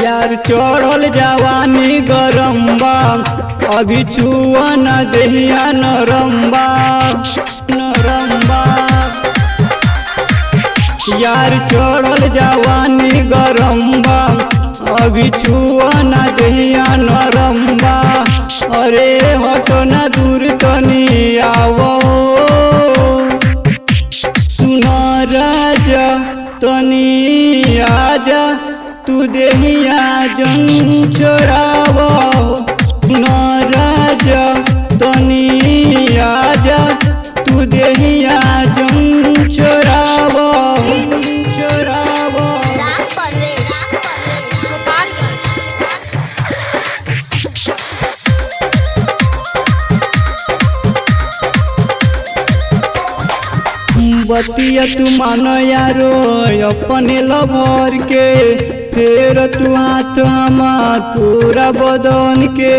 यार चढ़ल जवानी गरम्बा अभी छुआ न दहिया नरम्बा नरम्बा। यार चढ़ल जवानी गरम्बा अभी छुआ न दहिया नरम्बा। अरे हटो न दूर तनी आवो सुनो राजा तनी आजा तू देहिया जन चोरावो सुनो राजा तनी आजा तू देहिया जन चोरावो चोरावो। बतिया तू मानो यारो अपने लभर के फेर तू हाथ हमार पूरा बदन के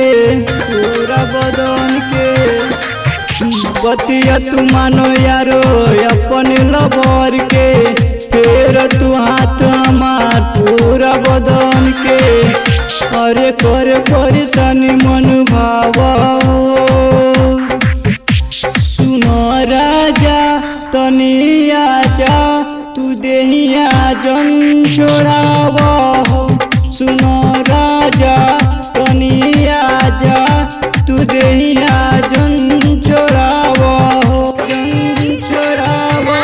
पूरा बदन के। बतिया तू मानो यारो अपने लभर के फेर तू हाथ हमार पूरा बदन के। अरे कर परेशानी मन भाव सुनो राजा तनी आजा तू देहिया जन छोड़ावो सुनो राजा तनी आजा तू देहिया जन छोड़ावो जन छोड़ावो।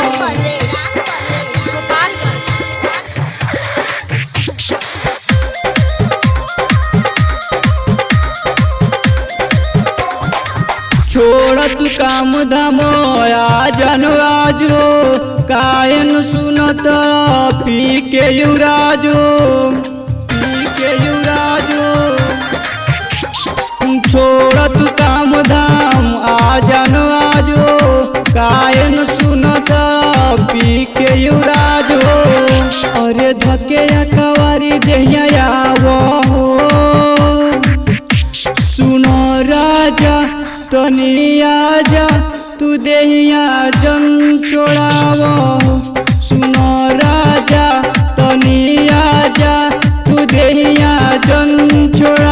छोड़ तू काम धाम आजन आजो कायन सुनत पी के युराजो पी के युराजो। छोड़ तू काम धाम आजन आजो कायन सुनत पी के युराजो। अरे धके कवारी देहिया आवो सुनो राजा तनी आजा तू देहिया जन छोड़ावो सुनो राजा तनी आजा तू देहिया जन छोड़ा।